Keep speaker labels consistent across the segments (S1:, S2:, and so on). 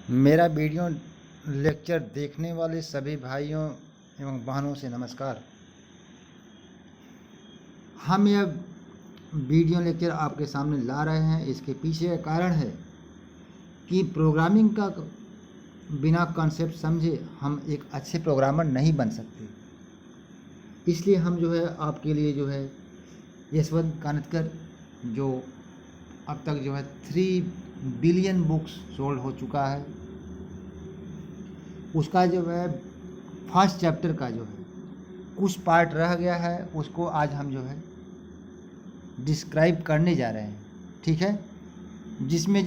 S1: मेरा video lecture देखने वाले सभी भाइयों एवं बहनों से नमस्कार। हम यह वीडियो लेक्चर आपके सामने ला रहे हैं, इसके पीछे का कारण है कि प्रोग्रामिंग का बिना कॉन्सेप्ट समझे हम एक अच्छे प्रोग्रामर नहीं बन सकते। इसलिए हम आपके लिए यशवंत कानेटकर जो अब तक 3 बिलियन बुक्स सोल्ड हो चुका है, उसका फर्स्ट चैप्टर का कुछ पार्ट रह गया है, उसको आज हम डिस्क्राइब करने जा रहे हैं। ठीक है, जिसमें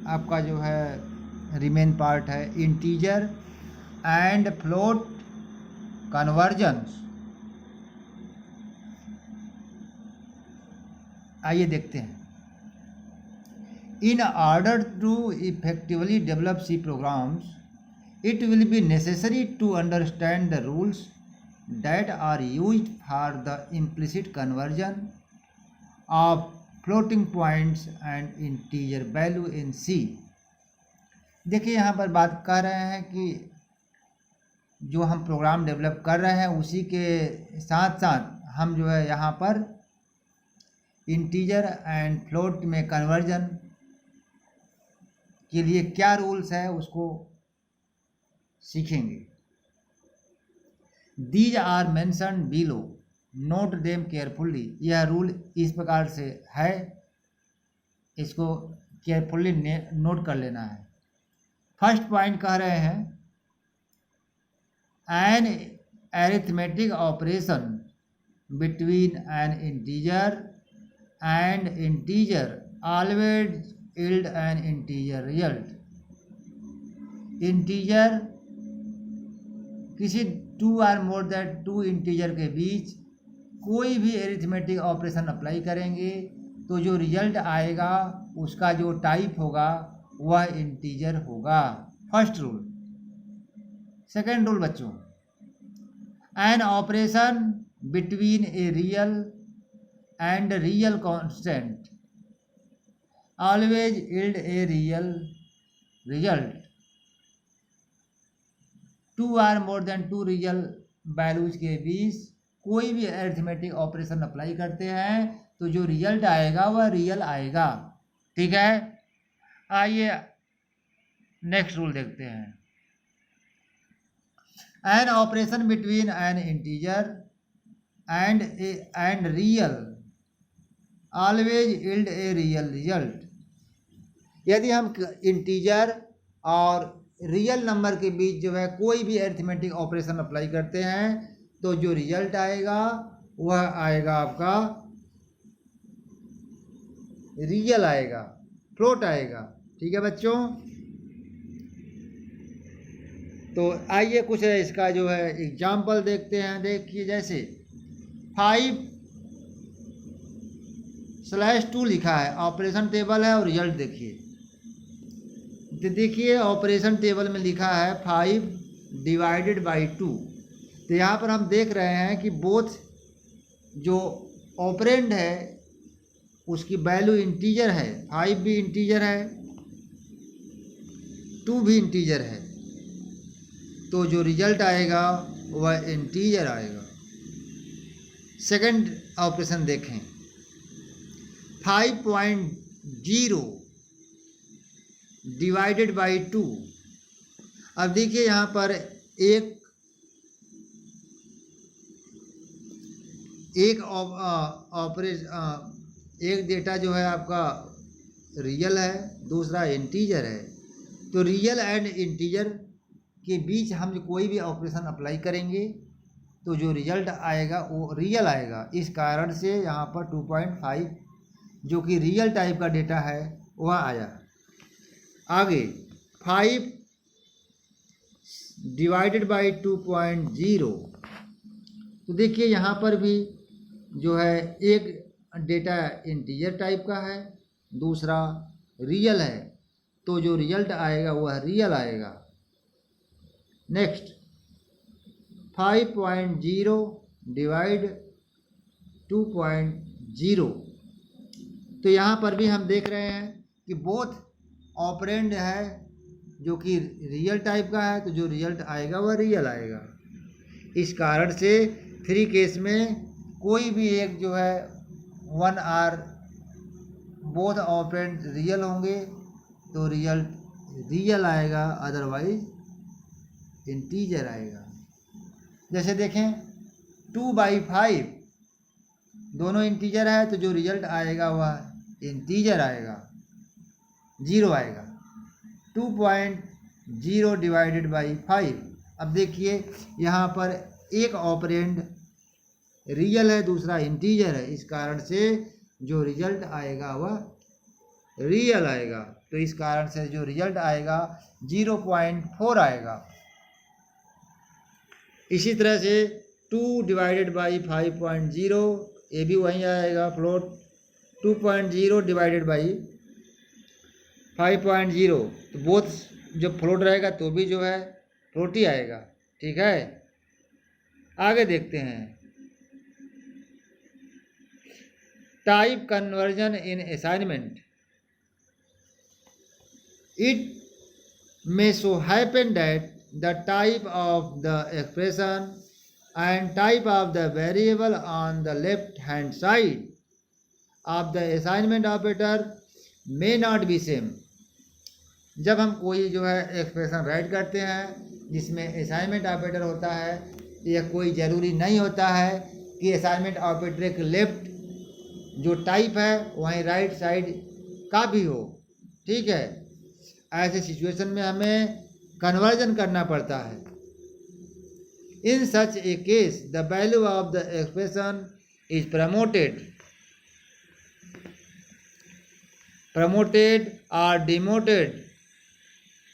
S1: आपका रिमेन पार्ट है इंटीजर एंड फ्लोट कन्वर्जन्स। आइए देखते हैं। In order to effectively develop C programs, it will be necessary to understand the rules that are used for the implicit conversion of floating points and integer value in C. देखिए, यहाँ पर बात कर रहे हैं कि जो हम प्रोग्राम डेवलप कर रहे हैं उसी के साथ साथ हम यहाँ पर इंटीजर एंड फ्लोट में कन्वर्जन के लिए क्या रूल्स है उसको सीखेंगे। These are mention below, note them carefully. यह रूल इस प्रकार से है, इसको केयरफुली नोट कर लेना है। फर्स्ट पॉइंट कह रहे हैं an arithmetic operation between an integer and integer always yield an integer result। Integer किसी 2 और मोर देन 2 इंटीजर के बीच कोई भी एरिथमेटिक ऑपरेशन अप्लाई करेंगे तो जो रिजल्ट आएगा उसका जो टाइप होगा वह इंटीजर होगा। First rule. सेकेंड रूल बच्चों, an operation between a real and real constant always yield a real result। 2 or more than 2 real values के बीच कोई भी अरिथमेटिक ऑपरेशन अप्लाई करते हैं तो जो रिजल्ट आएगा वह रियल आएगा। ठीक है, आइए नेक्स्ट रूल देखते हैं। An operation between an integer and real always yield a real result. यदि हम इंटीजर और रियल नंबर के बीच कोई भी अरिथमेटिक ऑपरेशन अप्लाई करते हैं तो जो रिजल्ट आएगा वह आएगा आपका रियल आएगा, फ्लोट आएगा। ठीक है बच्चों, तो आइए कुछ इसका एग्जाम्पल देखते हैं। देखिए, जैसे 5/2 लिखा है, ऑपरेशन टेबल है और रिजल्ट देखिए। तो देखिए ऑपरेशन टेबल में लिखा है 5/2। तो यहाँ पर हम देख रहे हैं कि बोथ जो ऑपरेंड है उसकी वैल्यू इंटीजर है, 5 भी इंटीजर है, 2 भी इंटीजर है, तो जो रिजल्ट आएगा वह इंटीजर आएगा। सेकंड ऑपरेशन देखें, 5.0 डिवाइडेड बाई 2। अब देखिए यहाँ पर एक डेटा आपका रियल है, दूसरा इंटीजर है। तो रियल एंड इंटीजर के बीच हम कोई भी ऑपरेशन अप्लाई करेंगे तो जो रिजल्ट आएगा वो रियल आएगा। इस कारण से यहाँ पर 2.5 जो कि रियल टाइप का डेटा है वह आया। आगे 5 डिवाइडेड बाई 2.0। तो देखिए यहाँ पर भी एक डेटा इंटीजर टाइप का है, दूसरा रियल है, तो जो रिजल्ट आएगा वह रियल आएगा। Next 5.0 divide 2.0। तो यहाँ पर भी हम देख रहे हैं कि बोथ ऑपरेंड है जो कि रियल टाइप का है, तो जो रिजल्ट आएगा वह रियल आएगा। इस कारण से 3 केस में कोई भी एक जो है 1 आर बोथ ऑपरेंड रियल होंगे तो रिजल्ट रियल आएगा, अदरवाइज इंटीजर आएगा। जैसे देखें 2/5 दोनों इंटीजर है तो जो रिजल्ट आएगा वह इंटीजर आएगा, 0 आएगा। 2.0 डिवाइडेड बाई 5। अब देखिए यहाँ पर एक ऑपरेंड रियल है, दूसरा इंटीजर है, इस कारण से जो रिजल्ट आएगा वह रियल आएगा। तो इस कारण से जो रिजल्ट आएगा 0.4 आएगा। इसी तरह से 2 डिवाइडेड बाई 5.0 ये भी वहीं आएगा फ्लोट। 2.0 डिवाइडेड बाई 5.0 तो बोथ जब फ्लोट रहेगा तो भी जो है फ्लोट ही आएगा। ठीक है, आगे देखते हैं। Type conversion in assignment. It may so happen that the type of the expression and type of the variable on the left hand side of the assignment operator may not be same। जब हम कोई जो है expression right करते हैं जिसमें assignment operator होता है, यह कोई ज़रूरी नहीं होता है कि असाइनमेंट ऑपरेटर के लेफ्ट जो टाइप है वहीं राइट साइड का भी हो। ठीक है, ऐसे सिचुएशन में हमें कन्वर्जन करना पड़ता है। In such a case the value of the expression is promoted or demoted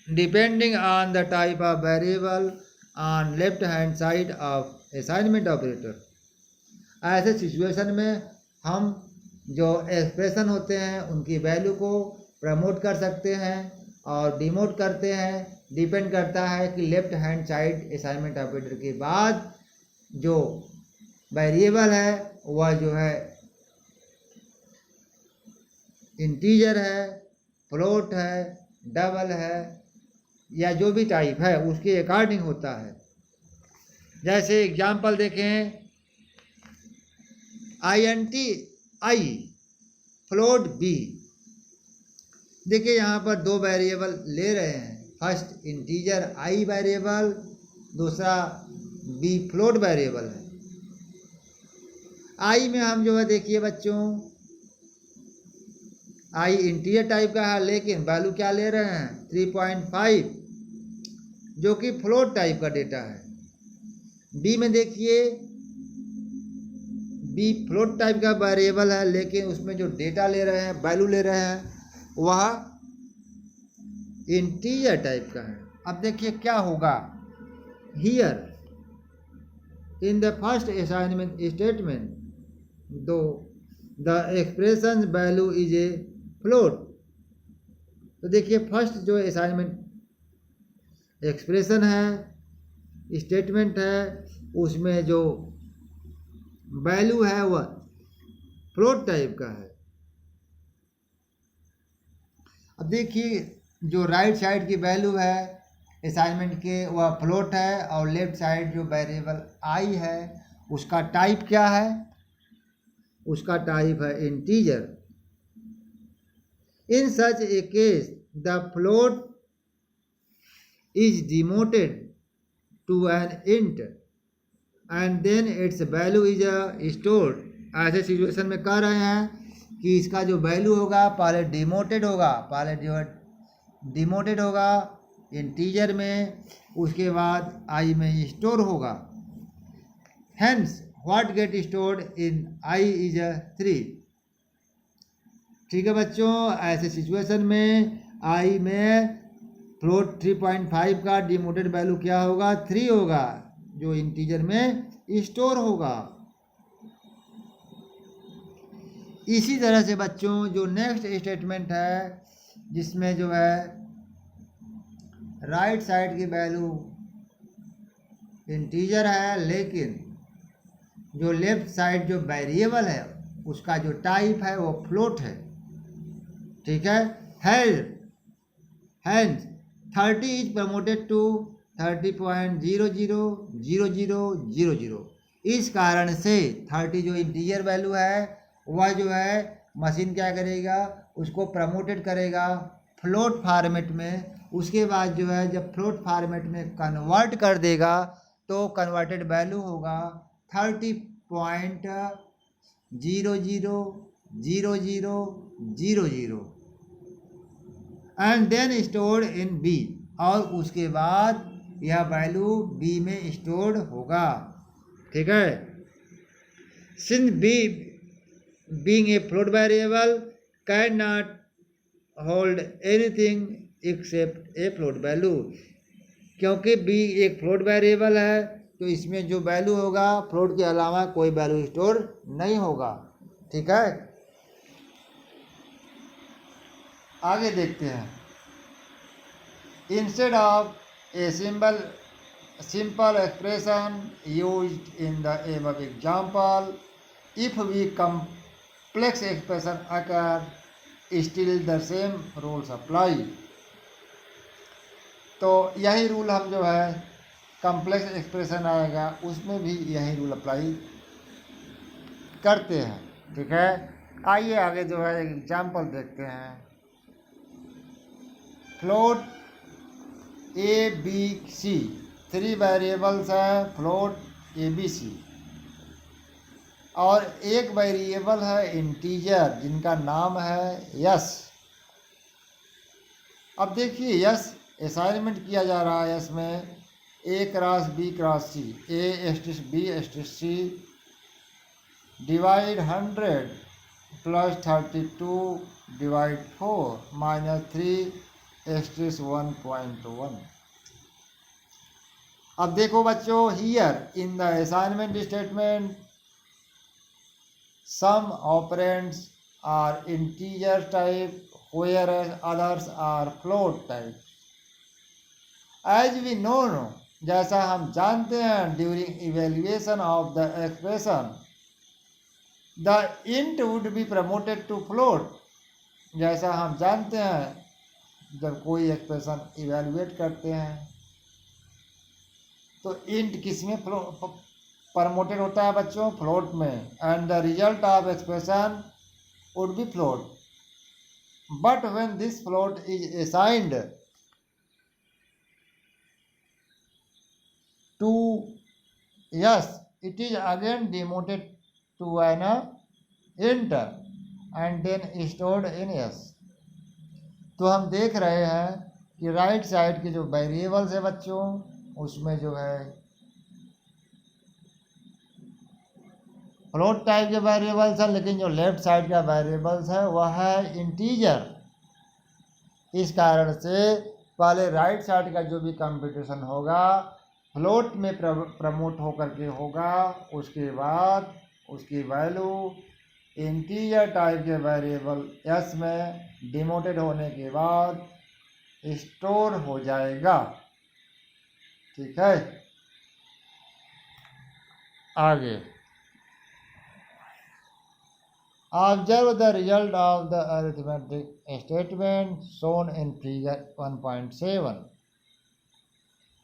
S1: depending on the type of variable on left hand side of assignment operator। ऐसे सिचुएशन में हम जो एक्सप्रेशन होते हैं उनकी वैल्यू को प्रमोट कर सकते हैं और डिमोट करते हैं, डिपेंड करता है कि left hand side assignment operator के बाद जो वेरिएबल है वह जो है इंटीजर है, फ्लोट है, डबल है या जो भी टाइप है उसके अकॉर्डिंग होता है। जैसे एग्जांपल देखें, INT I फ्लोट B। देखिए यहाँ पर दो वेरिएबल ले रहे हैं, फर्स्ट इंटीजर I वेरिएबल, दूसरा B फ्लोट वेरिएबल है। I में हम जो है देखिए बच्चों I इंटीजर टाइप का है लेकिन वैल्यू क्या ले रहे हैं 3.5 जो कि फ्लोट टाइप का डेटा है। B में देखिए B फ्लोट टाइप का वेरिएबल है लेकिन उसमें जो डेटा ले रहे हैं, वैल्यू ले रहे हैं वह इंटीजर टाइप का है। अब देखिए क्या होगा, here in the first assignment statement though the expression value is a float. तो देखिए फर्स्ट जो असाइनमेंट एक्सप्रेशन है, स्टेटमेंट है, उसमें जो वैल्यू है वह फ्लोट टाइप का है। अब देखिए जो राइट साइड की वैल्यू है असाइनमेंट के वह फ्लोट है और लेफ्ट साइड जो वेरिएबल I है उसका टाइप क्या है, उसका टाइप है integer. In such a case the float is demoted to an int and then its value is stored. ऐसे सिचुएशन में कह रहे हैं कि इसका जो वैल्यू होगा पहले डिमोटेड होगा, पहले जो है डिमोटेड होगा इंटीजर में, उसके बाद I में स्टोर होगा। Hence what get stored in I is 3। ठीक है बच्चों, ऐसे सिचुएशन में I में फ्लोट 3.5 का डिमोटेड वैल्यू क्या होगा 3 होगा जो इंटीजर में स्टोर होगा। इसी तरह से बच्चों जो नेक्स्ट स्टेटमेंट है जिसमें जो है राइट साइड की वैल्यू इंटीजर है लेकिन जो लेफ्ट साइड जो वेरिएबल है उसका जो टाइप है वो फ्लोट है। ठीक है, हेंस 30 इज प्रमोटेड टू 30.000000। इस कारण से 30 जो इंटीजर वैल्यू है वह जो है मशीन क्या करेगा, उसको प्रमोटेड करेगा फ्लोट फॉर्मेट में। उसके बाद जो है जब फ्लोट फॉर्मेट में कन्वर्ट कर देगा तो कन्वर्टेड वैल्यू होगा 30.000000 and then stored in B. और उसके बाद यह वैल्यू बी में स्टोर्ड होगा। ठीक है। Since B being a float variable can not hold anything except a float value. क्योंकि बी एक फ्लोट वेरिएबल है तो इसमें जो वैल्यू होगा फ्लोट के अलावा कोई वैल्यू स्टोर नहीं होगा। ठीक है, आगे देखते हैं। Instead of A simple expression used in the above example, if we complex expression occur, still the same rules apply। तो यही रूल हम जो है कॉम्प्लेक्स एक्सप्रेशन आएगा उसमें भी यही रूल अप्लाई करते हैं। ठीक है, आइए आगे जो है एग्जाम्पल देखते हैं। Float A B C 3 variables हैं, फ्लोट ए बी सी, और एक वेरिएबल है इंटीजर जिनका नाम है यस। अब देखिए यस असाइनमेंट किया जा रहा है, इसमें ए क्रॉस बी क्रॉस सी, ए एस्टिस बी एस्टिस सी, डिवाइड 100 प्लस 32 डिवाइड 4 माइनस 3 एस्टिस 1.1। अब देखो बच्चों, here in the assignment statement some operands are integer type whereas others are float type। As we know, जैसा हम जानते हैं, during evaluation of the expression the int would be promoted to float। जैसा हम जानते हैं जब कोई एक्सप्रेशन इवेल्युएट करते हैं तो इंट किस में प्रमोटेड होता है बच्चों, फ्लोट में, and the result of expression would be float. But when this float is assigned to yes, it is again demoted to an int and then stored in yes. तो हम देख रहे हैं कि राइट साइड के जो variables है बच्चों उसमें जो है फ्लोट टाइप के वेरिएबल्स है, लेकिन जो लेफ्ट साइड का वेरिएबल्स है वह है इंटीजर। इस कारण से पहले राइट साइड का जो भी कंप्यूटेशन होगा फ्लोट में प्रमोट होकर के होगा, उसके बाद उसकी वैल्यू इंटीजर टाइप के वेरिएबल एस में डिमोटेड होने के बाद स्टोर हो जाएगा। ठीक है, आगे observe the result of the arithmetic statement shown in figure 1.7।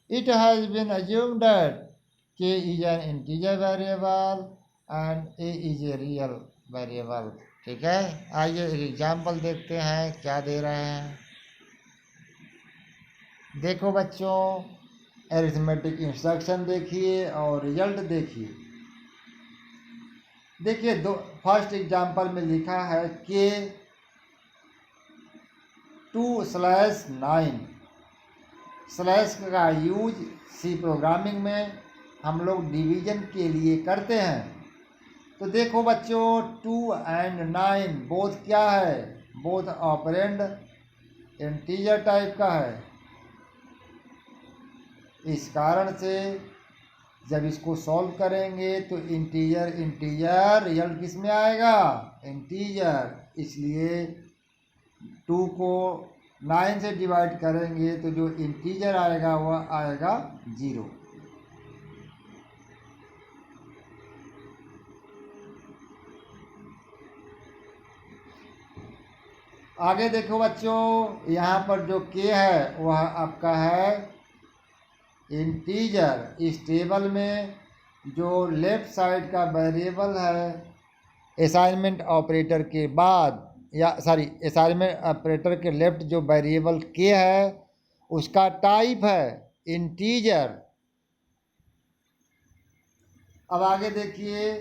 S1: It has been assumed that k is an integer variable and a is a real variable। ठीक है, आइए एग्जाम्पल देखते हैं क्या दे रहे हैं। देखो बच्चों, अरिथमेटिक इंस्ट्रक्शन देखिए और रिजल्ट देखिए। देखिए दो फर्स्ट एग्जाम्पल में लिखा है कि 2/9 स्लैश का यूज सी प्रोग्रामिंग में हम लोग डिवीजन के लिए करते हैं। तो देखो बच्चों 2 एंड 9 बोथ क्या है, बोथ ऑपरेंड इंटीजर टाइप का है। इस कारण से जब इसको सॉल्व करेंगे तो इंटीजर इंटीजर रिजल्ट किस में आएगा, इंटीजर। इसलिए 2 को 9 से डिवाइड करेंगे तो जो इंटीजर आएगा वह आएगा 0। आगे देखो बच्चों, यहाँ पर जो के है वह आपका है इंटीजर। इस टेबल में जो लेफ्ट साइड का वेरिएबल है असाइनमेंट ऑपरेटर के बाद, या सॉरी असाइनमेंट ऑपरेटर के लेफ्ट जो वेरिएबल के है उसका टाइप है इंटीजर। अब आगे देखिए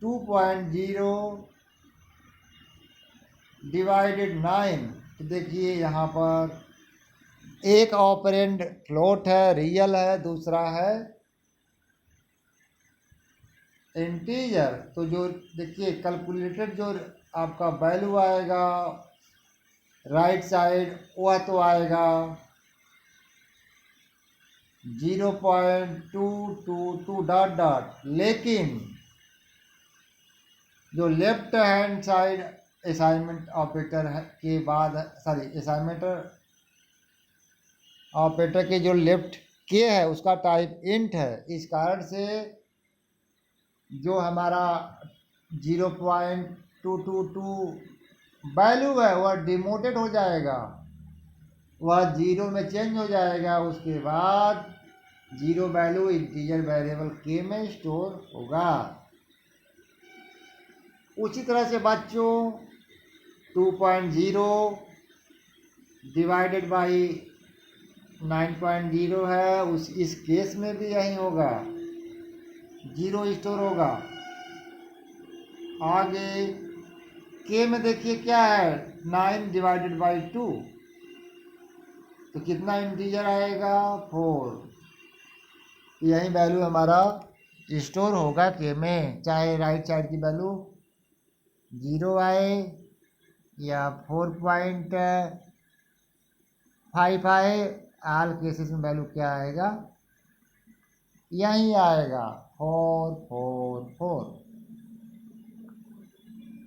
S1: 2.0 डिवाइडेड 9, तो देखिए यहाँ पर एक ऑपरेंड फ्लोट है, रियल है, दूसरा है इंटीजर। तो जो देखिए कैलकुलेटेड जो आपका वैल्यू आएगा राइट साइड वह तो आएगा 0.222 डॉट डॉट, लेकिन जो left hand side assignment operator के बाद, सॉरी असाइनमेंट ऑपरेटर के जो लेफ्ट के है उसका टाइप इंट है। इस कारण से जो हमारा 0.222 वैल्यू है वह डिमोटेड हो जाएगा, वह जीरो में चेंज हो जाएगा। उसके बाद जीरो वैल्यू इंटीजर वेरिएबल के में स्टोर होगा। उसी तरह से बच्चों 2.0 डिवाइडेड बाई 9.0 है, इस केस में भी यही होगा, जीरो स्टोर होगा। आगे के में देखिए क्या है 9 डिवाइडेड बाई 2, तो कितना इंटीजर आएगा 4। यही वैल्यू हमारा स्टोर होगा के में, चाहे राइट साइड की वैल्यू 0 आए या 4.5 आए, ऑल केसेस में वैल्यू क्या आएगा, यही आएगा 444।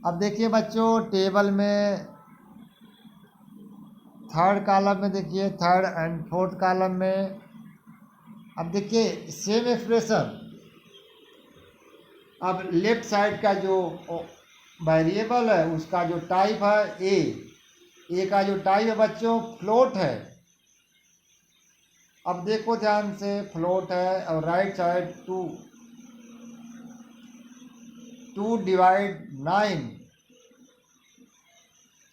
S1: अब देखिए बच्चों टेबल में थर्ड कॉलम में देखिए, थर्ड एंड फोर्थ कॉलम में, अब देखिए सेम एक्सप्रेशन। अब लेफ्ट साइड का जो वेरिएबल है उसका जो टाइप है ए का जो टाइप है बच्चों फ्लोट है। अब देखो ध्यान से, फ्लोट है और राइट साइड 2 डिवाइड 9,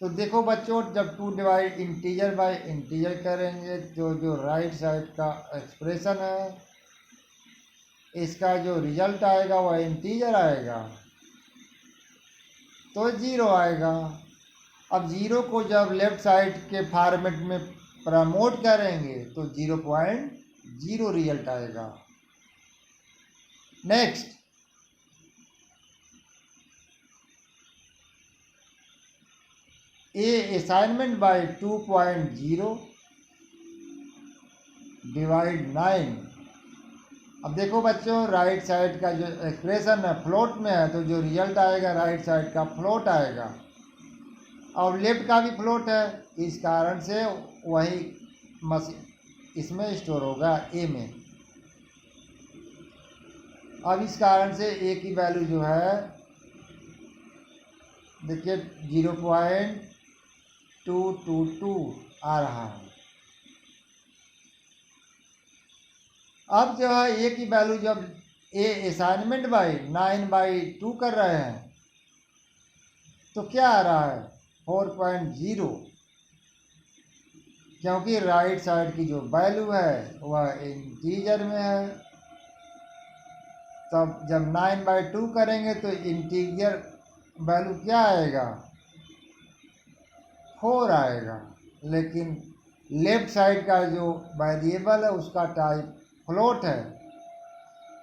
S1: तो देखो बच्चों जब 2 डिवाइड इंटीजर बाय इंटीजर करेंगे तो जो राइट साइड का एक्सप्रेशन है इसका जो रिजल्ट आएगा वह इंटीजर आएगा, तो 0 आएगा। अब 0 को जब लेफ्ट साइड के फॉर्मेट में प्रमोट करेंगे तो 0.0 रिजल्ट आएगा। Next assignment bye 2.0 divide 9। अब देखो बच्चों राइट साइड का जो एक्सप्रेशन है फ्लोट में है, तो जो रिजल्ट आएगा राइट साइड का फ्लोट आएगा, और लेफ्ट का भी फ्लोट है, इस कारण से वही इसमें स्टोर होगा ए में। अब इस कारण से ए की वैल्यू जो है देखिए 0.222 आ रहा है। अब जो है ए की वैल्यू जब ए असाइनमेंट बाई 9/2 कर रहे हैं तो क्या आ रहा है 4.0, क्योंकि राइट साइड की जो वैल्यू है वह इंटीजर में है। तब जब 9/2 करेंगे तो इंटीजर वैल्यू क्या आएगा 4 आएगा, लेकिन लेफ्ट साइड का जो वेरिएबल है उसका टाइप फ्लोट है।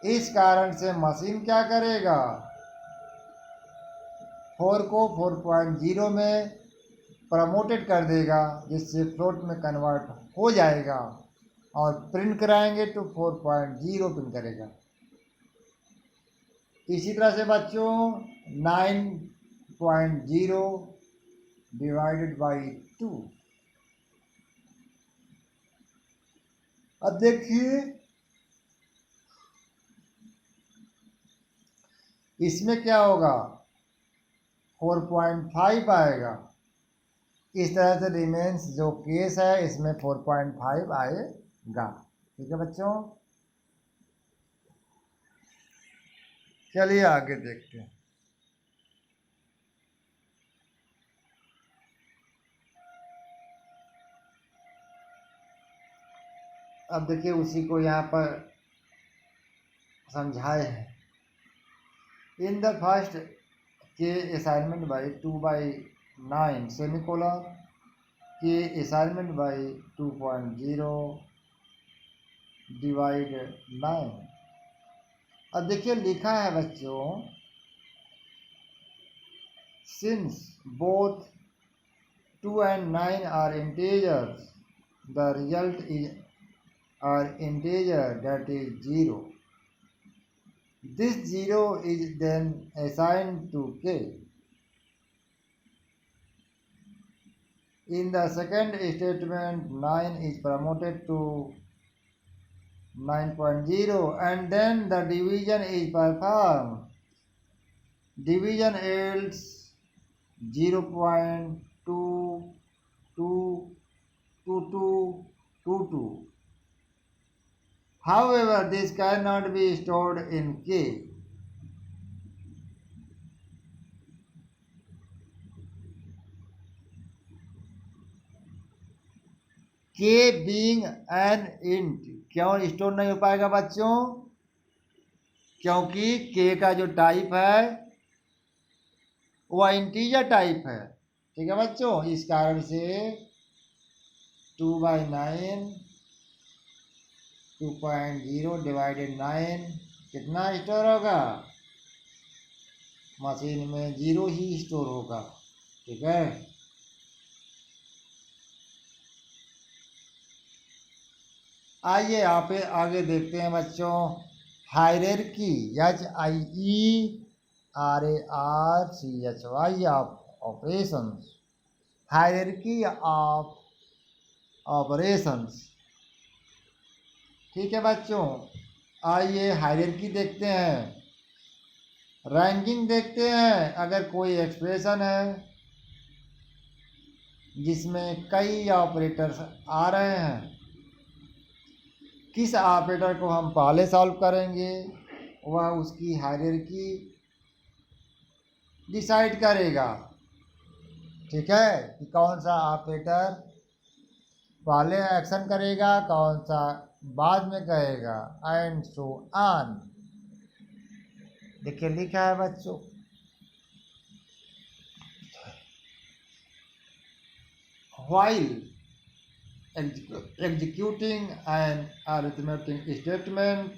S1: इस कारण से मशीन क्या करेगा 4 को 4.0 में प्रमोटेड कर देगा, जिससे फ्लोट में कन्वर्ट हो जाएगा, और प्रिंट कराएंगे तो 4.0 प्रिंट करेगा। इसी तरह से बच्चों 9.0 डिवाइडेड बाई 2। अब देखिए इसमें क्या होगा 4.5 आएगा, इस तरह से रिमेन्स जो केस है इसमें 4.5 आएगा। ठीक है बच्चों, चलिए आगे देखते हैं। अब देखिए उसी को यहाँ पर समझाए हैं। इन द फर्स्ट के असाइनमेंट बाई 2/9 सेमिकोलर के असाइनमेंट बाई 2.0 डिवाइड 9। अब देखिए लिखा है बच्चों, since both 2 and 9 are integers, the result is an integer that is 0. This 0 is then assigned to k. In the second statement, 9 is promoted to 9.0 and then the division is performed. Division yields 0.222222. However, this cannot be stored in K. K being an int, क्यों store नहीं हो पाएगा बच्चों? क्योंकि K का जो type है वह इंटीजर टाइप है। ठीक है बच्चों, इस कारण से 2/9 2.0 डिवाइडेड 9 कितना स्टोर होगा? मशीन में 0 ही स्टोर होगा। ठीक है, आइए आप आगे देखते हैं बच्चों। Hierarchy HIERARCHY of operations, hierarchy of operations. ठीक है बच्चों, आइए हायरार्की देखते हैं, रैंकिंग देखते हैं। अगर कोई एक्सप्रेशन है जिसमें कई ऑपरेटर्स आ रहे हैं, किस ऑपरेटर को हम पहले सॉल्व करेंगे वह उसकी हायरार्की डिसाइड करेगा। ठीक है, कि कौन सा ऑपरेटर पहले एक्शन करेगा, कौन सा बाद में करेगा, एंड सो ऑन। देखिए लिखा है बच्चों, while executing an arithmetic statement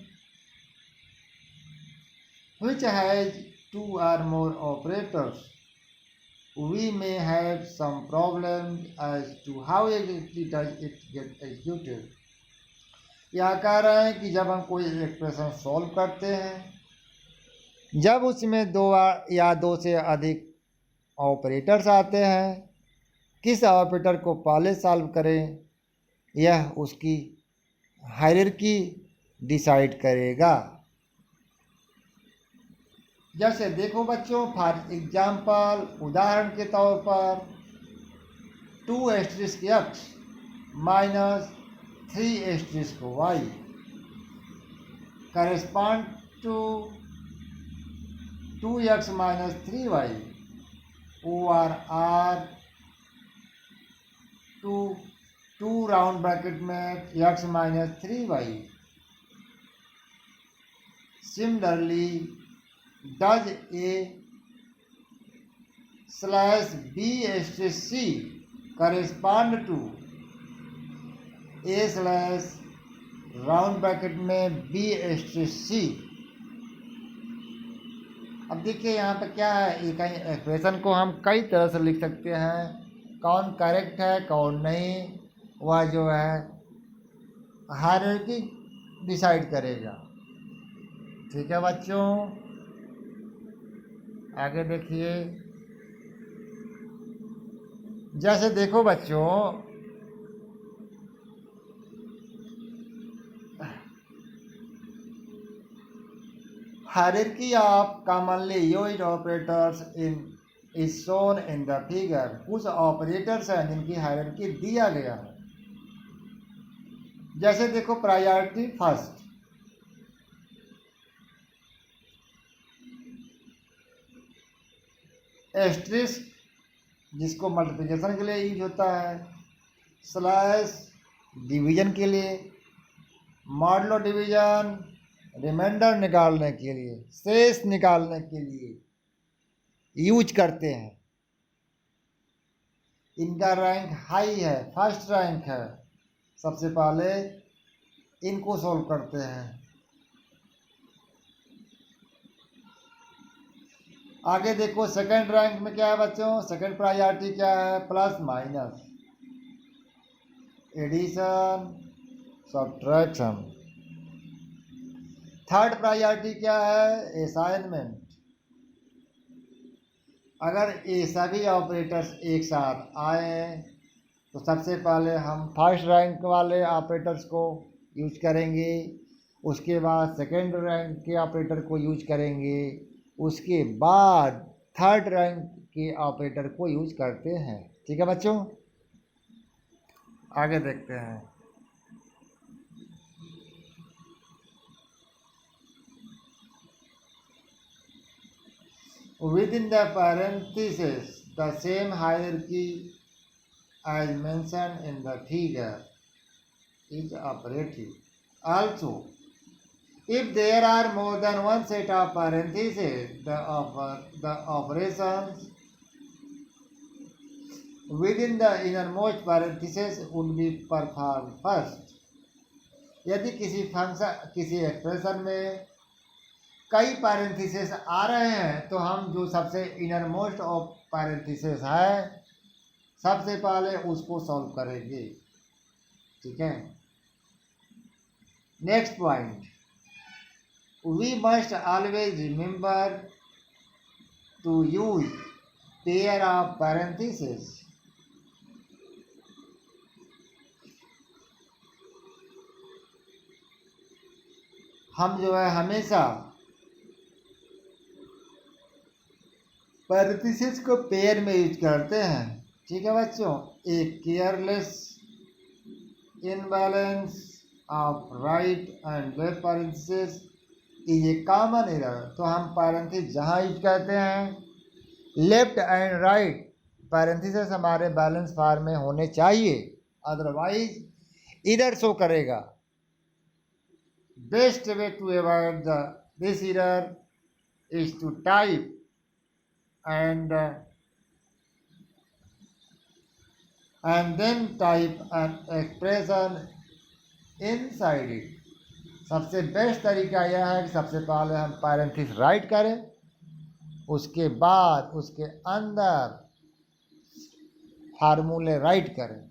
S1: which has 2 or more operators, we may have some problems as to how exactly does it get executed. यह कह रहे हैं कि जब हम कोई एक्सप्रेशन सॉल्व करते हैं, जब उसमें 2 या 2 से अधिक ऑपरेटर्स आते हैं, किस ऑपरेटर को पहले सॉल्व करें यह उसकी हायरार्की डिसाइड करेगा। जैसे देखो बच्चों, फॉर एग्जाम्पल, उदाहरण के तौर पर 2*x minus 3*y correspond to 2x minus 3y over r to round bracket में x minus 3y। Similarly does A/B/C correspond to A/ round bracket में B/C। अब देखिए यहाँ पे क्या है, एक एक्सप्रेशन को हम कई तरह से लिख सकते हैं, कौन करेक्ट है कौन नहीं वह जो है हायरार्की डिसाइड करेगा। ठीक है बच्चों, आगे देखिए। जैसे देखो बच्चों, hierarchy of commonly used operators in is shown in the figure. कुछ ऑपरेटर्स हैं जिनकी हायरार्की दिया गया है। जैसे देखो प्रायोरिटी फर्स्ट, एस्ट्रिस्क जिसको मल्टीप्लिकेशन के लिए यूज होता है, स्लैश डिवीजन के लिए, मॉडलो डिवीजन रिमाइंडर निकालने के लिए, शेष निकालने के लिए यूज करते हैं। इनका रैंक हाई है, फर्स्ट रैंक है। सबसे पहले इनको सॉल्व करते हैं। आगे देखो सेकंड रैंक में क्या है बच्चों, सेकंड प्रायोरिटी क्या है, plus minus, addition, subtraction. Third priority क्या है, असाइनमेंट। अगर ये सभी ऑपरेटर्स एक साथ आए तो सबसे पहले हम फर्स्ट रैंक वाले ऑपरेटर्स को यूज करेंगे, उसके बाद सेकंड रैंक के ऑपरेटर को यूज करेंगे, उसके बाद थर्ड रैंक के ऑपरेटर को यूज करते हैं। ठीक है बच्चों, आगे देखते हैं। Within the parentheses, the same hierarchy as mentioned in the figure is operative. Also, if there are more than one set of parentheses, the operations within the innermost parentheses would be performed first. यदि किसी expression में कई parenthesis आ रहे हैं तो हम जो सबसे इनर मोस्ट ऑफ पैरेंथेसिस है सबसे पहले उसको सॉल्व करेंगे। ठीक है, next point, we must always remember to use pair of parenthesis. हम जो है हमेशा पैरेंथेसिस को पेयर में यूज करते हैं। ठीक है बच्चों, एक careless imbalance of right and left parenthesis is a common error. तो हम पैरेंथेसिस जहाँ यूज करते हैं लेफ्ट एंड राइट पैरेंथेसिस हमारे बैलेंस फॉर्म में होने चाहिए, अदरवाइज इधर शो करेगा। Best way to avoid this error is to type and then type an expression inside it। सबसे बेस्ट तरीका यह है कि सबसे पहले हम पैरेंथेसिस राइट करें, उसके बाद उसके अंदर फार्मूले राइट करें।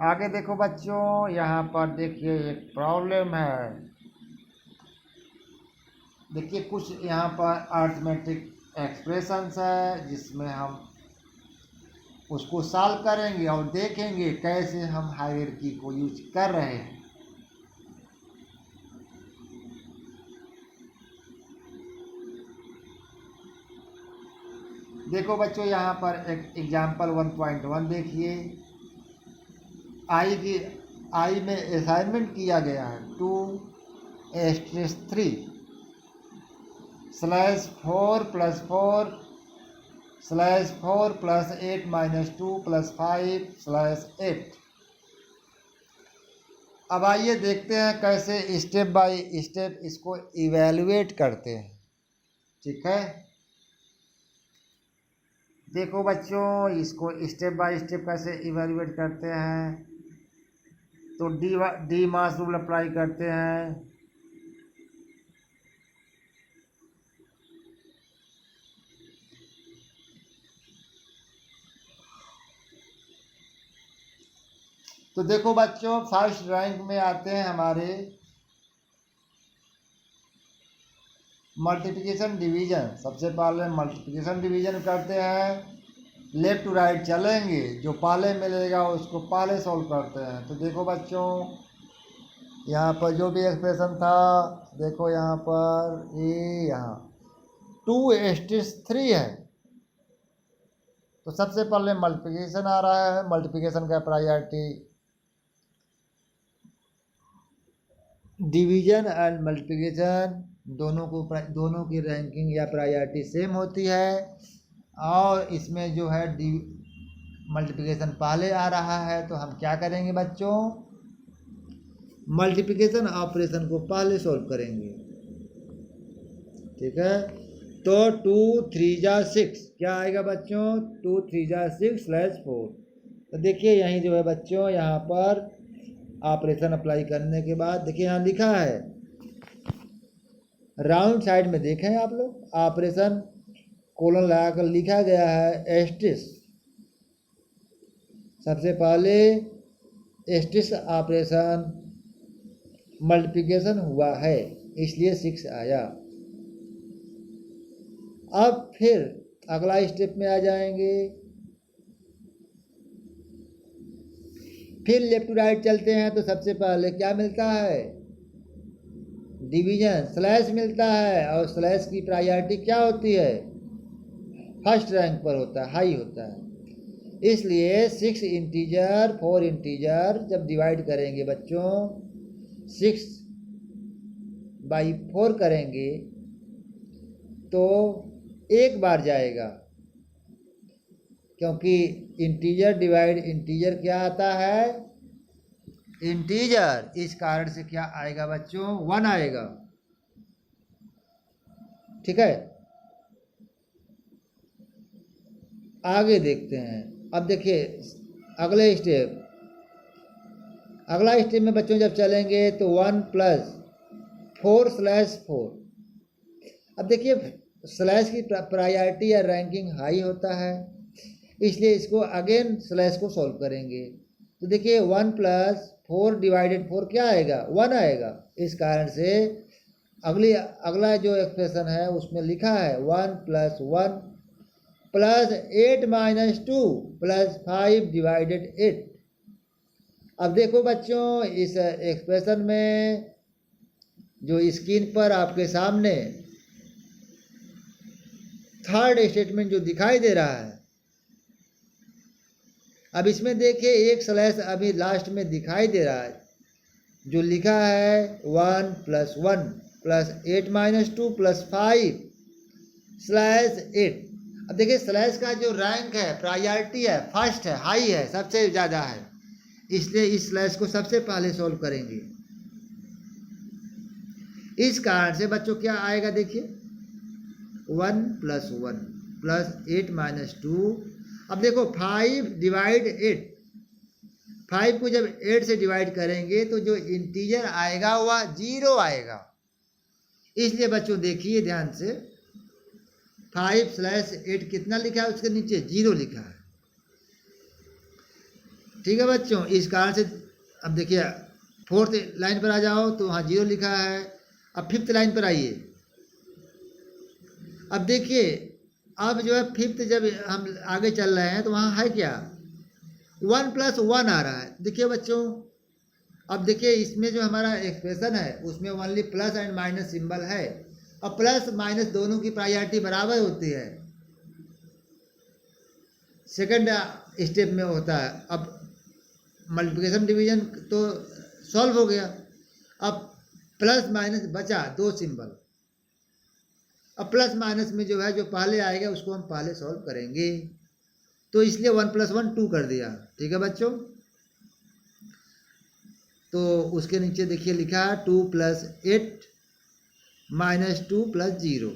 S1: आगे देखो बच्चों, यहाँ पर देखिए एक प्रॉब्लम है। देखिए कुछ यहाँ पर अर्थमेटिक एक्सप्रेशंस है जिसमें हम उसको सॉल्व करेंगे और देखेंगे कैसे हम हायरार्की को यूज कर रहे हैं। देखो बच्चों, यहाँ पर एक एग्जाम्पल 1.1 देखिए। आई में असाइनमेंट किया गया है 2/3 /4 + 4 /4 + 8 - 2 + 5 /8। अब आइए देखते हैं कैसे स्टेप बाय स्टेप इसको इवेलुएट करते हैं। ठीक है, देखो बच्चों, इसको स्टेप बाय स्टेप कैसे इवेलुएट करते हैं। तो डी मास रूल अप्लाई करते हैं। तो देखो बच्चों, फर्स्ट रैंक में आते हैं हमारे मल्टीप्लिकेशन डिवीजन। सबसे पहले मल्टीप्लिकेशन डिवीजन करते हैं, लेफ्ट टू राइट चलेंगे, जो पहले मिलेगा उसको पहले सॉल्व करते हैं। तो देखो बच्चों, यहाँ पर जो भी एक्सप्रेशन था, देखो यहाँ पर ये यहाँ 2:3 है। तो सबसे पहले मल्टीप्लिकेशन आ रहा है, मल्टीप्लिकेशन का प्रायोरिटी डिवीजन एंड मल्टीप्लिकेशन दोनों की रैंकिंग या प्रायोरिटी सेम होती है। और इसमें जो है मल्टीप्लिकेशन पहले आ रहा है तो हम क्या करेंगे बच्चों, मल्टीप्लिकेशन ऑपरेशन को पहले सॉल्व करेंगे। ठीक है, तो 2 3 जा 6 क्या आएगा बच्चों, 2 3 जा 6/4। तो देखिए यहीं जो है बच्चों, यहाँ पर ऑपरेशन अप्लाई करने के बाद देखिए यहाँ लिखा है, राउंड साइड में देखें आप लोग, ऑपरेशन कोलन लगाकर लिखा गया है एस्टिस। सबसे पहले एस्टिस ऑपरेशन मल्टीप्लिकेशन हुआ है इसलिए 6 आया। अब फिर अगला स्टेप में आ जाएंगे, फिर लेफ्ट टू राइट चलते हैं तो सबसे पहले क्या मिलता है, डिवीजन स्लैश मिलता है। और स्लैश की प्रायोरिटी क्या होती है, फर्स्ट रैंक पर होता है, हाई होता है। इसलिए 6 इंटीजर 4 इंटीजर जब डिवाइड करेंगे बच्चों, 6/4 करेंगे तो एक बार जाएगा, क्योंकि इंटीजर डिवाइड इंटीजर क्या आता है, इंटीजर। इस कारण से क्या आएगा बच्चों, 1 आएगा। ठीक है, आगे देखते हैं। अब देखिए अगला स्टेप में बच्चों जब चलेंगे तो 1 + 4/4। अब देखिए स्लैश की प्रायोरिटी या रैंकिंग हाई होता है, इसलिए इसको अगेन स्लैश को सॉल्व करेंगे। तो देखिए 1 + 4/4 क्या आएगा, 1 आएगा। इस कारण से अगला जो एक्सप्रेशन है उसमें लिखा है 1 + 1 + 8 - 2 + 5/8। अब देखो बच्चों इस एक्सप्रेशन में जो स्क्रीन पर आपके सामने थर्ड स्टेटमेंट जो दिखाई दे रहा है, अब इसमें देखिए एक स्लैश अभी लास्ट में दिखाई दे रहा है जो लिखा है 1 + 1 + 8 - 2 + 5/8। अब देखिए स्लैश का जो रैंक है, प्रायोरिटी है, फर्स्ट है, हाई है, सबसे ज़्यादा है, इसलिए इस स्लैश को सबसे पहले सॉल्व करेंगे। इस कारण से बच्चों क्या आएगा, देखिए 1 + 1 + 8 - 2। अब देखो 5/8, 5 को जब 8 से डिवाइड करेंगे तो जो इंटीजर आएगा वह 0 आएगा। इसलिए बच्चों देखिए ध्यान से, 5/8 कितना लिखा है, उसके नीचे 0 लिखा है। ठीक है बच्चों, इस कारण से अब देखिए 4th लाइन पर आ जाओ तो वहाँ 0 लिखा है। अब 5th लाइन पर आइए, अब देखिए अब जो है 5th जब हम आगे चल रहे हैं तो वहाँ है क्या, 1 + 1 आ रहा है। देखिए बच्चों, अब देखिए इसमें जो हमारा एक्सप्रेशन है उसमें only plus and minus symbol है, और प्लस माइनस दोनों की प्रायोरिटी बराबर होती है, सेकंड स्टेप में होता है। अब मल्टीप्लिकेशन डिवीजन तो सॉल्व हो गया, अब प्लस माइनस बचा 2 सिंबल। अब प्लस माइनस में जो है जो पहले आएगा उसको हम पहले सॉल्व करेंगे, तो इसलिए 1 + 1 2 कर दिया। ठीक है बच्चों, तो उसके नीचे देखिए लिखा है 2 + 8 - 2 + 0।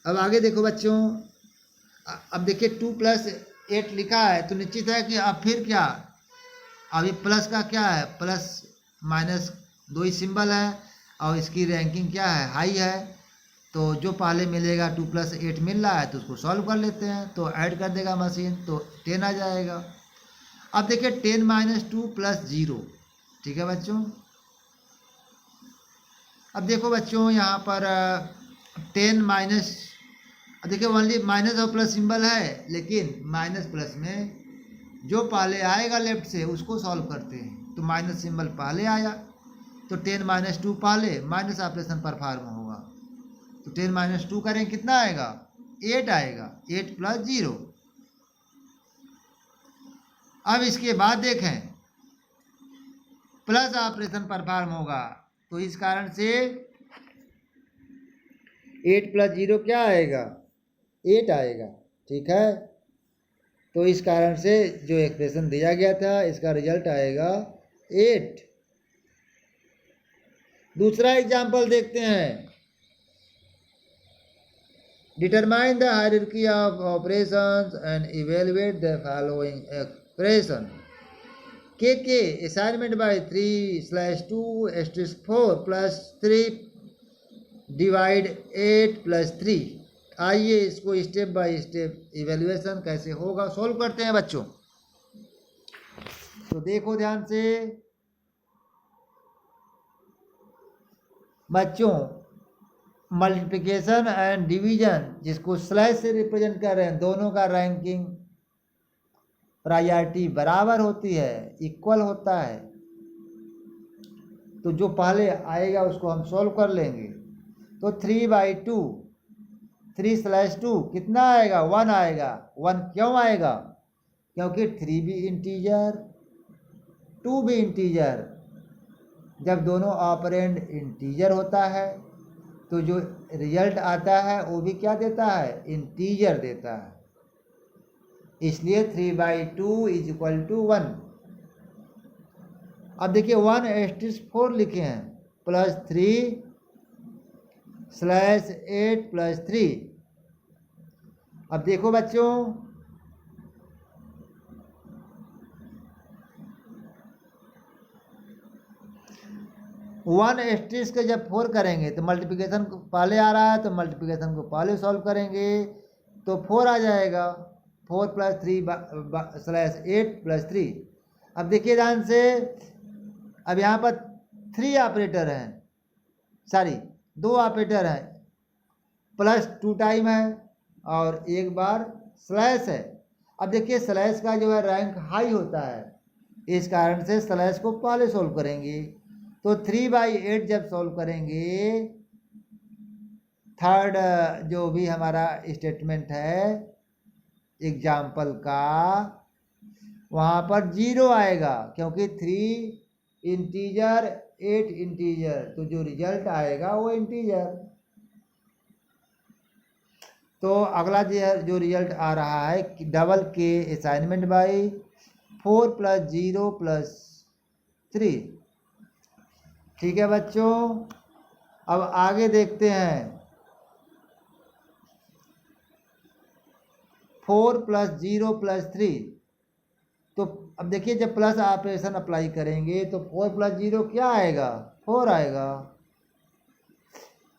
S1: अब आगे देखो बच्चों, अब देखिए 2 + 8 लिखा है तो निश्चित है कि अब फिर क्या, अभी प्लस का क्या है, प्लस माइनस 2 ही सिंबल है और इसकी रैंकिंग क्या है, हाई है। तो जो पहले मिलेगा 2 + 8 मिल रहा है तो उसको सॉल्व कर लेते हैं, तो ऐड कर देगा मशीन तो 10 आ जाएगा। अब देखिए 10 - 2 + 0। ठीक है बच्चों, अब देखो बच्चों यहाँ पर 10 माइनस, देखिए ओनली माइनस और प्लस सिंबल है, लेकिन माइनस प्लस में जो पहले आएगा लेफ्ट से उसको सॉल्व करते हैं। तो माइनस सिंबल पहले आया तो 10 - 2 पहले, माइनस ऑपरेशन परफॉर्म होगा। तो 10 माइनस 2 करें कितना आएगा, 8 आएगा, 8 प्लस 0। अब इसके बाद देखें प्लस ऑपरेशन परफॉर्म होगा, तो इस कारण से 8 प्लस 0 क्या आएगा, 8 आएगा। ठीक है, तो इस कारण से जो एक्सप्रेशन दिया गया था इसका रिजल्ट आएगा 8। दूसरा एग्जाम्पल देखते हैं। Determine the hierarchy of operations and evaluate the following expression. K assignment by 3/2 plus 3 divide 8 plus 3। आइए इसको स्टेप बाय स्टेप इवेल्युएशन कैसे होगा सॉल्व करते हैं बच्चों। तो देखो ध्यान से बच्चों, मल्टीप्लिकेशन एंड डिवीजन जिसको स्लैश से रिप्रेजेंट कर रहे हैं, दोनों का रैंकिंग प्रायोरिटी बराबर होती है, इक्वल होता है। तो जो पहले आएगा उसको हम सॉल्व कर लेंगे। तो 3/2, 3/2 कितना आएगा, 1 आएगा। 1 क्यों आएगा, क्योंकि 3 भी इंटीजर 2 भी इंटीजर। जब दोनों ऑपरेंड इंटीजर होता है तो जो रिजल्ट आता है वो भी क्या देता है, इंटीजर देता है। इसलिए 3/2 इज इक्वल टू 1। अब देखिए 1/4 लिखे हैं, प्लस 3/8 प्लस 3। अब देखो बच्चों, वन एस्ट्रिस के जब 4 करेंगे तो मल्टीप्लिकेशन को पहले आ रहा है तो मल्टीप्लिकेशन को पहले सॉल्व करेंगे तो 4 आ जाएगा। 4 प्लस 3/8 प्लस 3। अब देखिए ध्यान से, अब यहाँ पर 3 ऑपरेटर हैं, सॉरी 2 ऑपरेटर हैं, प्लस 2 टाइम है और एक बार स्लैश है। अब देखिए स्लैश का जो है रैंक हाई होता है, इस कारण से स्लैश को पहले सॉल्व करेंगे। तो 3/8 जब सॉल्व करेंगे, थर्ड जो भी हमारा स्टेटमेंट है एग्जाम्पल का, वहाँ पर 0 आएगा क्योंकि 3 इंटीजर 8 इंटीजर, तो जो रिजल्ट आएगा वो इंटीजर। तो अगला जो रिजल्ट आ रहा है डबल के असाइनमेंट बाई 4 प्लस 0 प्लस 3। ठीक है बच्चों, अब आगे देखते हैं। 4 प्लस 0 प्लस 3। तो अब देखिए जब प्लस ऑपरेशन अप्लाई करेंगे तो 4 प्लस 0 क्या आएगा, 4 आएगा।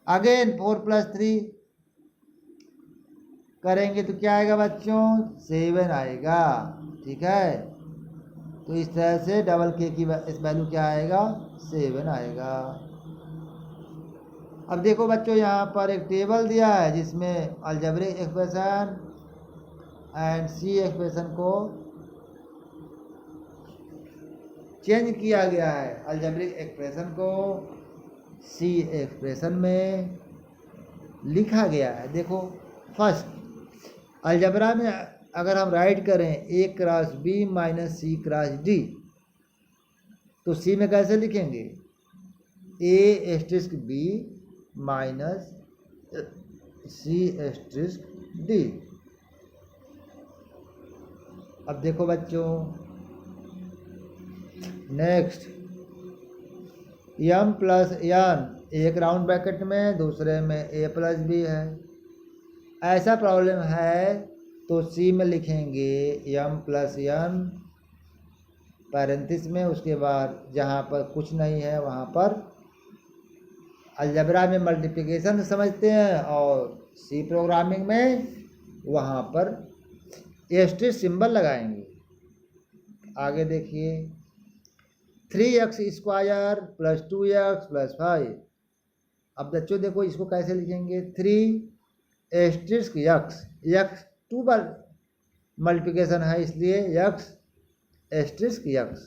S1: अगेन 4 प्लस 3 करेंगे तो क्या आएगा बच्चों, 7 आएगा। ठीक है, तो इस तरह से डबल के की इस वैल्यू क्या आएगा, 7 आएगा। अब देखो बच्चों यहाँ पर एक टेबल दिया है जिसमें algebraic expression and C expression को चेंज किया गया है। अलजेब्रिक एक्सप्रेशन को सी एक्सप्रेशन में लिखा गया है। देखो फर्स्ट अलजेब्रा में अगर हम राइट करें A cross B minus C cross D, तो C में कैसे लिखेंगे, A asterisk B minus C asterisk D। अब देखो बच्चों नेक्स्ट, M प्लस N, एक राउंड ब्रैकेट में दूसरे में A प्लस B है। ऐसा प्रॉब्लम है तो C में लिखेंगे M प्लस N पैरेंथिस में, उसके बाद जहाँ पर कुछ नहीं है वहाँ पर अलजेब्रा में मल्टीप्लिकेशन समझते हैं और सी प्रोग्रामिंग में वहाँ पर एस्ट्रिस्क सिंबल लगाएंगे। आगे देखिए 3x square plus 2x plus 5। अब बच्चों देखो इसको कैसे लिखेंगे, 3 एस्ट्रिस्क x 2 बार मल्टीप्लिकेशन है इसलिए x asterisk x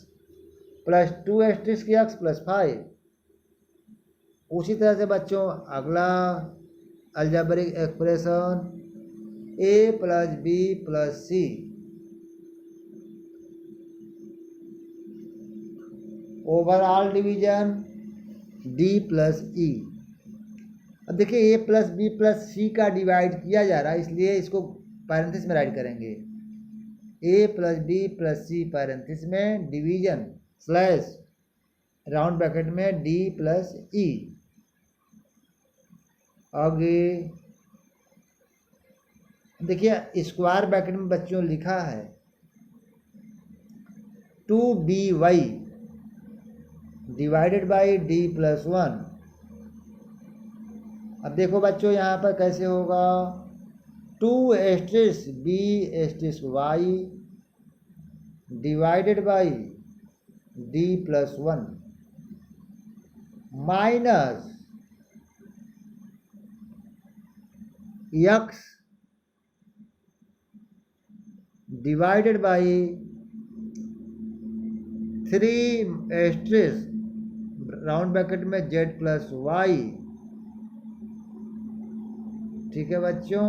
S1: plus 2 asterisk x plus 5। उसी तरह से बच्चों अगला algebraic expression a plus b plus c overall division d plus e। अब देखिए a plus b plus c का डिवाइड किया जा रहा है, इसलिए इसको पैरेंथेसिस में राइट करेंगे a plus b plus c parenthesis में डिवीजन स्लैश राउंड ब्रैकेट में d प्लस e। आगे देखिए स्क्वायर ब्रैकेट में बच्चों लिखा है 2by divided by d plus 1। अब देखो बच्चों यहाँ पर कैसे होगा 2b y divided by d plus 1 minus x divided by 3 round bracket में z प्लस y। ठीक है बच्चों,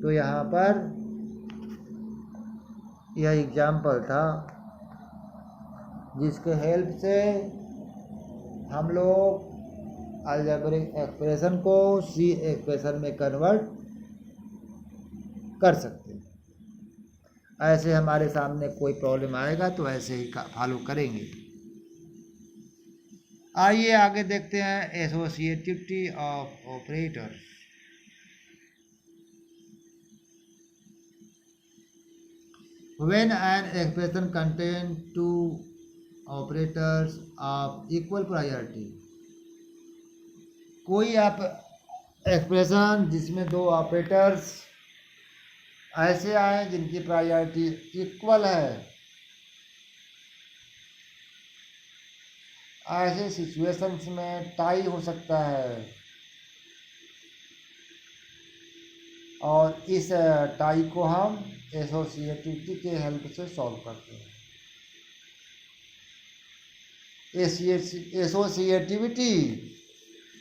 S1: तो यहाँ पर यह एग्जाम्पल था जिसके हेल्प से हम लोग अलजेब्रिक एक्सप्रेशन को सी एक्सप्रेशन में कन्वर्ट कर सकते हैं। ऐसे हमारे सामने कोई प्रॉब्लम आएगा तो ऐसे ही फॉलो करेंगे। आइए आगे देखते हैं associativity of operators. When an expression contains two operators of equal priority, कोई आप एक्सप्रेशन जिसमें दो ऑपरेटर्स ऐसे आए जिनकी प्रायोरिटी इक्वल है, ऐसे सिचुएशंस में टाई हो सकता है और इस टाई को हम एसोसिएटिविटी के हेल्प से सॉल्व करते हैं। Associativity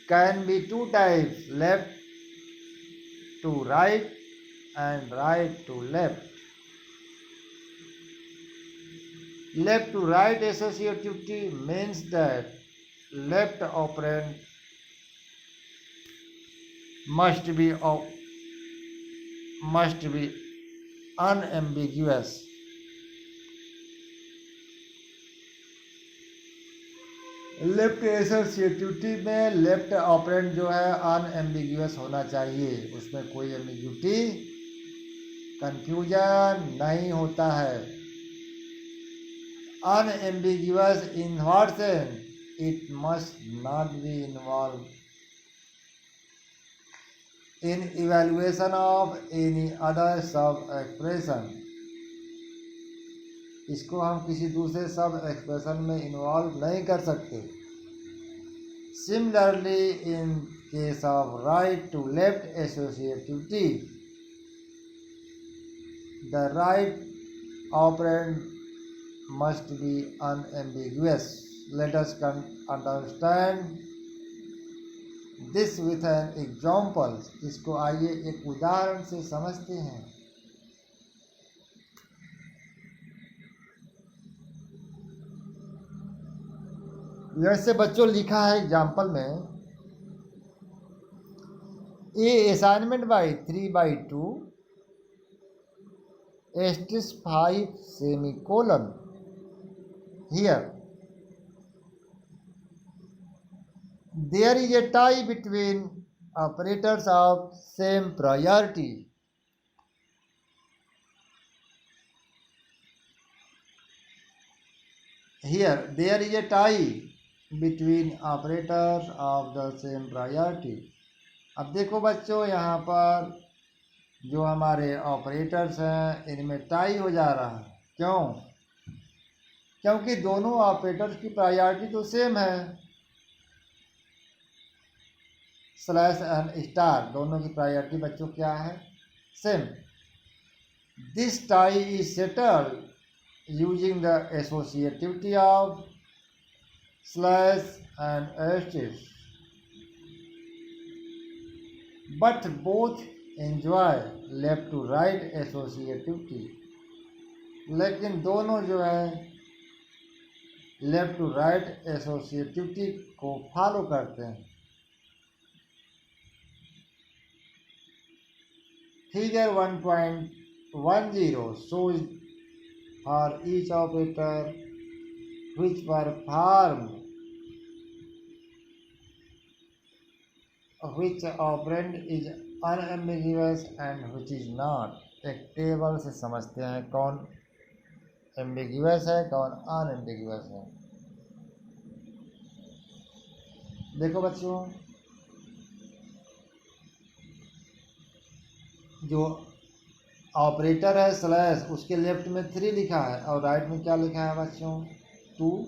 S1: can be two types, left to right and right to left. Left to right associativity means that left operand must be unambiguous. Left associativity में लेफ्ट ऑपरेंड जो है अनएम्बिग्यूअस होना चाहिए, उसमें कोई एम्बिग्यूटी कंफ्यूजन नहीं होता है। Unambiguous in what sense? It must not be involve in evaluation of any other sub expression. इसको हम किसी दूसरे सब एक्सप्रेशन में इन्वॉल्व नहीं कर सकते। Similarly in case of right to left associativity, the right operand must be unambiguous. Let us understand this with an example. इसको आइए एक उदाहरण से समझते हैं। जैसे बच्चों लिखा है एग्जाम्पल में ए assignment by 3/2 *5 semicolon. Here there is a tie between operators of same priority. Here there is a tie between operators of the same priority. अब देखो बच्चों, यहाँ पर जो हमारे ऑपरेटर्स हैं इनमें टाई हो जा रहा है। क्यों? क्योंकि दोनों ऑपरेटर्स की प्रायोरिटी तो सेम है। स्लैश एंड स्टार दोनों की प्रायोरिटी बच्चों क्या है? Same. This tie is settled using the associativity of slash and asterisk. but both enjoy left to right associativity, लेकिन दोनों जो है लेफ्ट टू राइट एसोसिएटिविटी को फॉलो करते हैं। Figure 1.10 shows for each operator which perform which operand is unambiguous and which is not। एक table से समझते हैं कौन एम्बिग्यूअस है कौन अनएम्बिग्यूअस है। देखो बच्चों, जो ऑपरेटर है स्लैश, उसके लेफ्ट में 3 लिखा है और राइट में क्या लिखा है बच्चों 2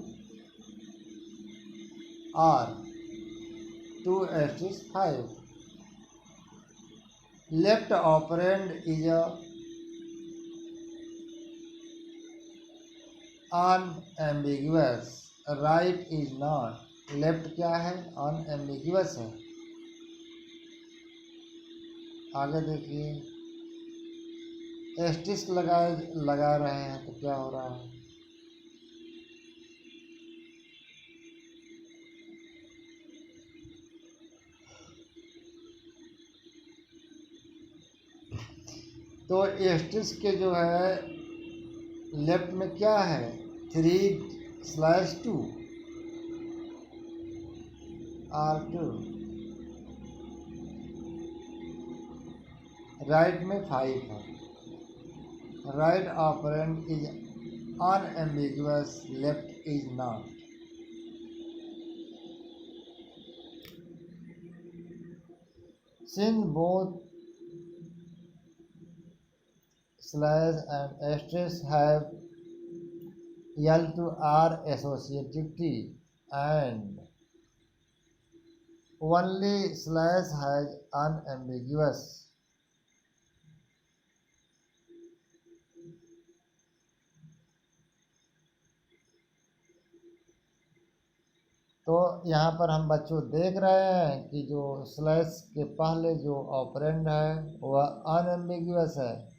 S1: और 2/5। Left operand is unambiguous, right is not. Left क्या है अनएम्बिग्यूअस है। आगे देखिए, एस्टिस्क लगा रहे हैं तो क्या हो रहा है, तो एस्टिस्क के जो है लेफ्ट में क्या है 3/2 R2, राइट में 5 है। Right operand is unambiguous, left is not. Since both slash and asterisk have L to R associativity and only slash has unambiguous। तो यहाँ पर हम बच्चों देख रहे हैं कि जो स्लैश के पहले जो ऑपरेंड है वह अनएम्बिग्यूअस है,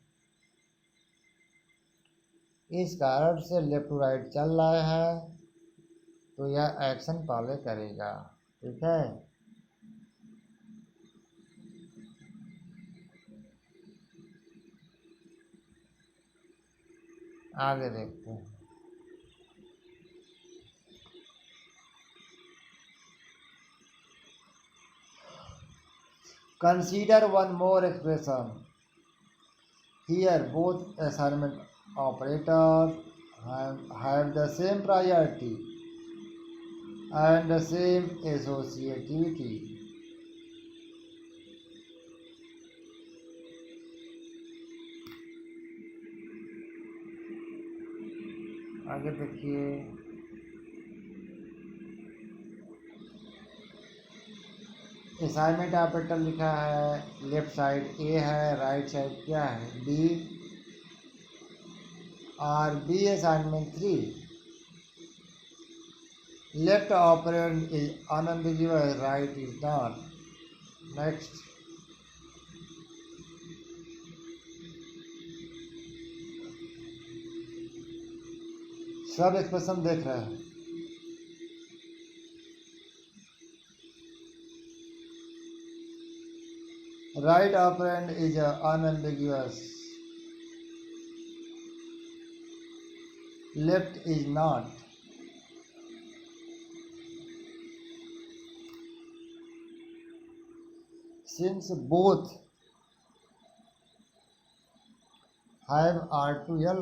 S1: इस कारण से लेफ्ट टू राइट चल रहा है तो यह एक्शन पहले करेगा। ठीक है, आगे देखते हैं। Consider one more expression here, both assignment operators have the same priority and the same associativity। आगे देखिए, असाइनमेंट ऑपरेटर लिखा है, लेफ्ट साइड ए है, राइट साइड क्या है बी और B assignment 3। Left operand is unambiguous, right is not. Next, sub expression देख रहे हैं। Right operand is unambiguous, left is not. Since both have R2L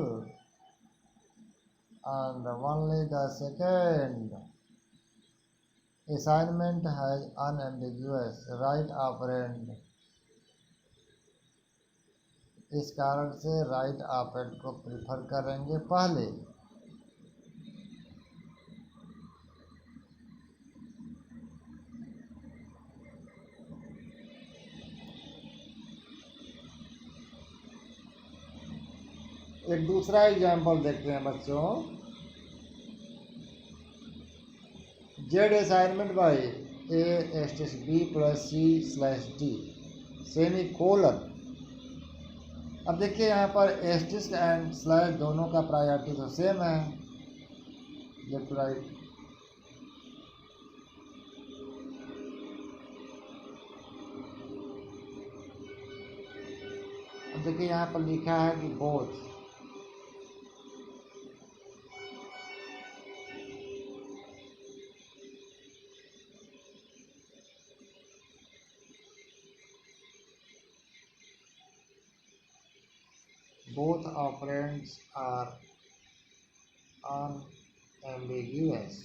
S1: and only the second assignment has unambiguous right operand, इस कारण से right operand को prefer करेंगे पहले। एक दूसरा एग्जाम्पल देखते हैं बच्चों। Z assignment by A asterisk B plus C slash D. Semicolon. अब देखिए यहाँ पर एस्टिस्क एंड स्लैश दोनों का प्रायोरिटी तो सेम है, लेफ्ट राइट। अब देखिए यहाँ पर लिखा है कि both operands are unambiguous.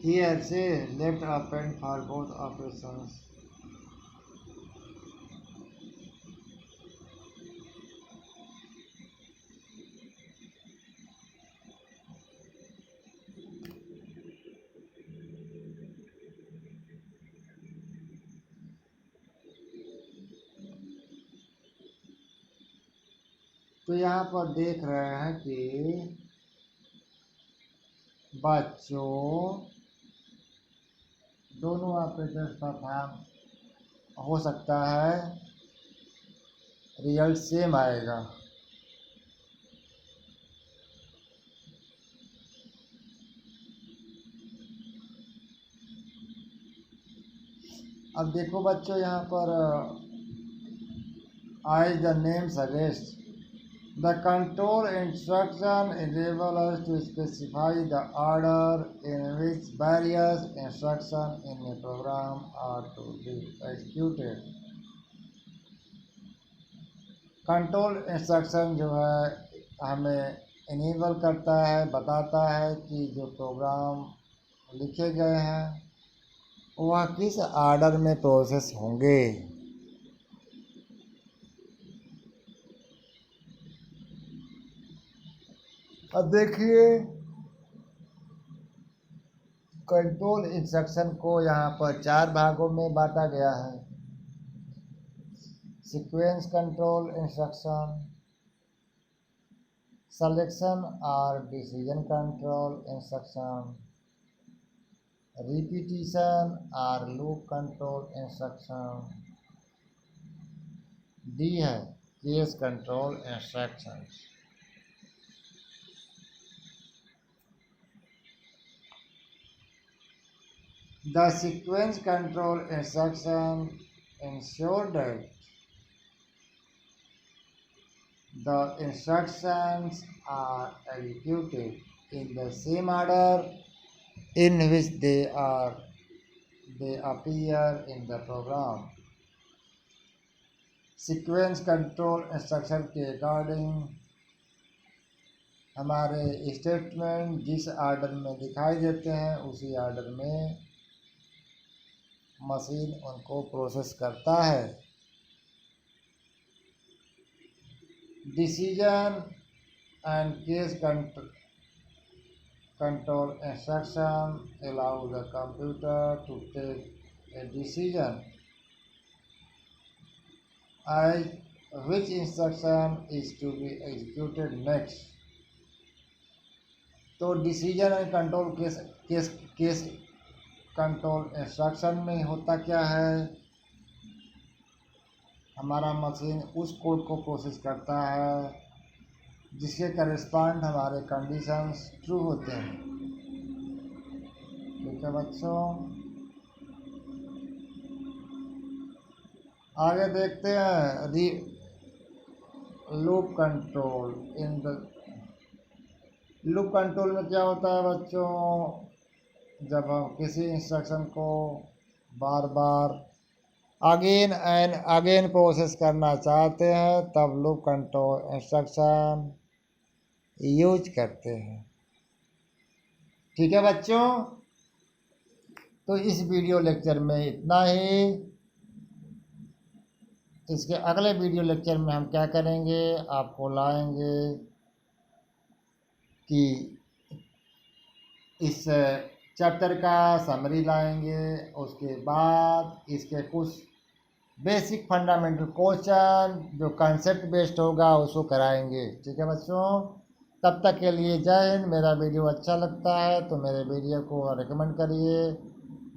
S1: Here say left operand for both operations. तो यहाँ पर देख रहे हैं कि बच्चों दोनों ऑपरेटर्स का काम हो सकता है, रिजल्ट सेम आएगा। अब देखो बच्चों यहाँ पर as the name suggests, the control instruction enable us to specify the order in which various instructions in a program are to be executed. Control instruction जो है हमें इनेबल करता है, बताता है कि जो प्रोग्राम लिखे गए हैं वह किस ऑर्डर में प्रोसेस होंगे। अब देखिए कंट्रोल इंस्ट्रक्शन को यहाँ पर 4 भागों में बांटा गया है। सीक्वेंस कंट्रोल इंस्ट्रक्शन, सिलेक्शन और डिसीजन कंट्रोल इंस्ट्रक्शन, रिपीटिशन और लूप कंट्रोल इंस्ट्रक्शन, डी है case control instructions. The sequence control instruction ensure that the instructions are executed in the same order in which they appear in the program. Sequence control instruction के according हमारे statement जिस order में दिखाई देते हैं उसी order में machine उनको प्रोसेस करता है। Decision and case control instruction allow the computer to take a decision as which instruction is to be executed next. तो decision and control case control instruction में होता क्या है, हमारा मशीन उस कोड को प्रोसेस करता है जिसके करेस्पॉन्ड हमारे कंडीशंस ट्रू होते हैं। ठीक है बच्चों, आगे देखते हैं loop control. In the loop control में क्या होता है बच्चों, जब हम किसी इंस्ट्रक्शन को बार बार अगेन एंड अगेन प्रोसेस करना चाहते हैं तब लूप कंट्रोल इंस्ट्रक्शन यूज करते हैं। ठीक है बच्चों, तो इस वीडियो लेक्चर में इतना ही। इसके अगले वीडियो लेक्चर में हम क्या करेंगे, आपको लाएंगे कि इस
S2: चैप्टर का समरी लाएंगे, उसके बाद इसके कुछ बेसिक फंडामेंटल क्वेश्चन जो कंसेप्ट बेस्ड होगा उसको कराएंगे। ठीक है बच्चों, तब तक के लिए जय हिंद। मेरा वीडियो अच्छा लगता है तो मेरे वीडियो को रिकमेंड करिए,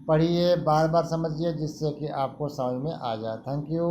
S2: पढ़िए, बार बार समझिए, जिससे कि आपको समझ में आ जाए। Thank you.